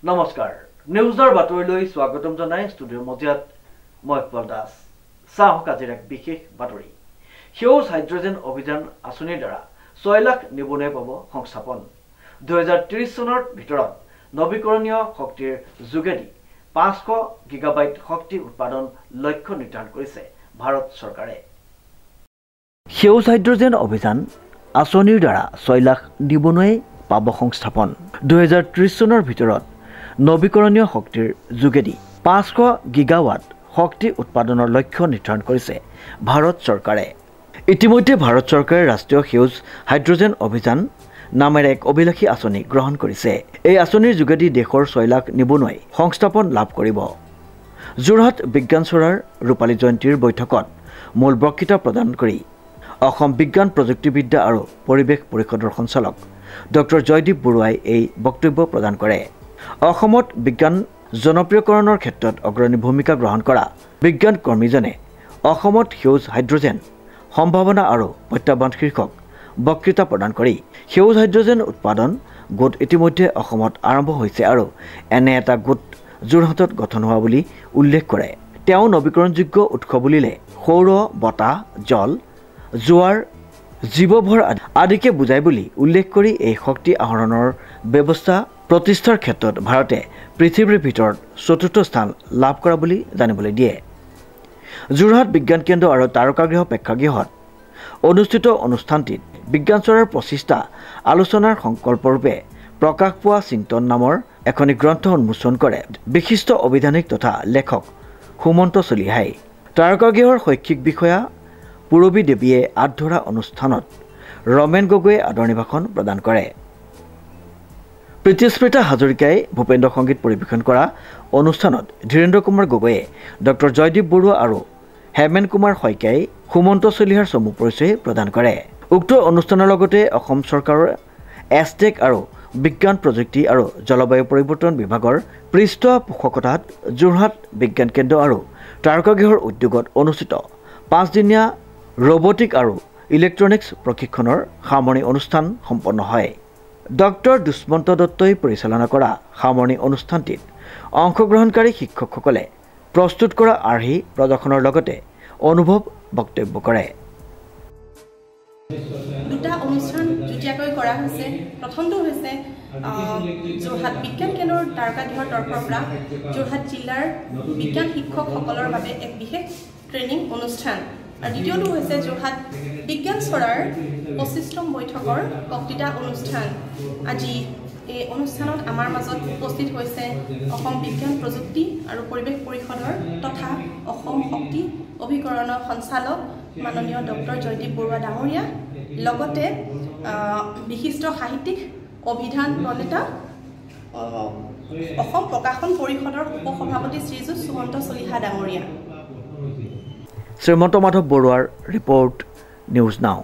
নমস্কাৰ নিউজৰ বাতৰিলৈ স্বাগতম জনাই ষ্টুডিঅ'ৰ মজিয়াত মই ইকবাল দাস চাহক আজিৰ এক বিশেষ বাতৰি সেউজ হাইড্ৰজেন অভিযান আঁচনিৰ দ্বাৰা 6 লাখ নিবনুৱা পাব সংস্থাপন 2030 চনৰ ভিতৰত নৱীকৰণীয় শক্তিৰ যোগেদি 500 গিগাবাইট শক্তি উৎপাদন লক্ষ্য নিৰ্ধাৰণ কৰিছে ভাৰত চৰকাৰে সেউজ হাইড্ৰজেন অভিযান আঁচনিৰ দ্বাৰা 6 লাখ নিবনুৱা পাব সংস্থাপন 2030 চনৰ ভিতৰত নৱীকৰণীয় শক্তিৰ যোগেদি 500 গিগাৱাট শক্তি উৎপাদনৰ লক্ষ্য নিৰ্ধাৰণ কৰিছে ভাৰত চৰকাৰে ইতিমধ্যে ভাৰত চৰকাৰে ৰাষ্ট্ৰীয় সেউজ হাইড্ৰজেন অভিযান নামেৰে এক অভিলাষী আঁচনি গ্ৰহণ কৰিছে এই আঁচনিৰ যোগেদি দেশৰ 6 লাখ নিবনুৱাই সংস্থাপন লাভ কৰিব যোৰহাট বিজ্ঞান চৰাৰ ৰূপালী জয়ন্তীৰ বৈঠকত মূল বক্তৃতা প্ৰদান কৰি অসম বিজ্ঞান প্ৰযুক্তিবিদ্যা আৰু পৰিৱেশ পৰিষদৰ সঞ্চালক ডক্টৰ জয়দীপ বৰুৱাই এই বক্তব্য প্ৰদান কৰে অসমত বিজ্ঞান জনপ্ৰিয়কৰণৰ ক্ষেত্ৰত অগ্ৰণী ভূমিকা গ্ৰহণ কৰা বিজ্ঞান কৰ্মীজনে অসমত সেউজ হাইড্ৰজেন সম্ভাৱনা আৰু প্ৰত্যাহ্বান শীৰ্ষক বক্তৃতা প্ৰদান কৰি সেউজ হাইড্ৰজেন উৎপাদন গোট ইতিমধ্যে অসমত আৰম্ভ হৈছে আৰু এনে এটা গোট যোৰহাটত গঠন হোৱা বুলি উল্লেখ কৰে তেওঁ নৱীকৰণযোগ্য উৎস বুলিলে সৌৰ বতাহ জল জোৱাৰ জীৱভৰ আদিকে বুজায় বুলি উল্লেখ কৰি এই শক্তি আহৰণৰ ব্যৱস্থা প্ৰতিষ্ঠাৰ ক্ষেত্ৰত ভাৰতে পৃথিৱীৰ ভিতৰত চতুৰ্থ স্থান লাভ কৰা বুলি জানিবলৈ দিয়ে যোৰহাট বিজ্ঞান কেন্দ্ৰ আৰু তাৰকাগৃহ প্ৰেক্ষাগৃহত অনুষ্ঠিত অনুষ্ঠানটিত বিজ্ঞান চৰাৰ প্ৰচেষ্টা আলোচনাৰ সংকল্পৰূপে প্ৰকাশ পোৱা চিন্তন নামৰ এখনি গ্ৰন্থ উন্মোচন কৰে বিশিষ্ট অভিধানিক তথা লেখক সুমন্ত চলিহাই তাৰকাগৃহৰ শৈক্ষিক বিষয়া পুৰবী দেৱীয়ে আধৰা অনুষ্ঠানত ৰমেন গগৈয়ে আদৰণি ভাষণ প্ৰদান কৰে প্ৰীতিস্মৃতা হাজৰিকাই ভূপেন্দ্ৰ সংগীত পৰিৱেশন কৰা অনুষ্ঠানত ধীৰেন্দ্ৰ কুমাৰ গগৈয়ে ডক্টৰ জয়দীপ বৰুৱা আৰু হেমেন কুমাৰ শইকীয়াই সুমন্ত চলিহাৰ চমু পৰিচয় প্ৰদান কৰে উক্ত অনুষ্ঠানৰ লগতে অসম চৰকাৰৰ এছটেক আৰু বিজ্ঞান প্ৰযুক্তি আৰু জলবায়ু পৰিৱৰ্তন বিভাগৰ পৃষ্ঠপোষকতাত যোৰহাট বিজ্ঞান কেন্দ্ৰ আৰু তাৰকাগৃহৰ উদ্যোগত অনুষ্ঠিত 5 দিনীয়া ৰবটিক আৰু ইলেক্ট্ৰনিক্স প্ৰশিক্ষণৰ সামৰণি অনুষ্ঠান সম্পন্ন হয় ডক্টৰ দুষ্মন্ত দত্তই পৰিচালনা কৰা সামৰণি অনুষ্ঠানটিত অংশগ্ৰহণকাৰী শিক্ষকসকলে প্ৰস্তুত কৰা আৰ্হি প্ৰদৰ্শনৰ লগতে অনুভৱ বক্তব্য কৰে দুটা অনুষ্ঠান যুটীয়াকৈ কৰা হৈছে প্ৰথমটো হৈছে যোৰহাট বিজ্ঞান কেন্দ্ৰৰ তাৰকাগৃহৰ তৰফৰ পৰা যোৰহাট জিলাৰ বিজ্ঞান শিক্ষকসকলৰ বাবে এক বিশেষ ট্ৰেইনিং অনুষ্ঠান আৰু দ্বিতীয়টো হৈছে যোৰহাট বিজ্ঞান চৰাৰ 25তম বৈঠকৰ বক্তৃতা অনুষ্ঠান আজি এই অনুষ্ঠানত আমাৰ মাজত উপস্থিত হৈছে অসম বিজ্ঞান প্ৰযুক্তি আৰু পৰিৱেশ পৰিষদৰ তথা অসম শক্তি অভিকৰণৰ সঞ্চালক মাননীয় ডক্টৰ জয়দীপ বৰুৱা ডাঙৰীয়া লগতে বিশিষ্ট সাহিত্যিক অভিধান প্ৰণেতা অসম প্ৰকাশন পৰিষদৰ উপসভাপতি শ্ৰীযুত সুমন্ত চলিহা ডাঙৰীয়া শ্ৰীমন্ত মাধৱ বৰুৱাৰ ৰিপৰ্ট নিউজ নাও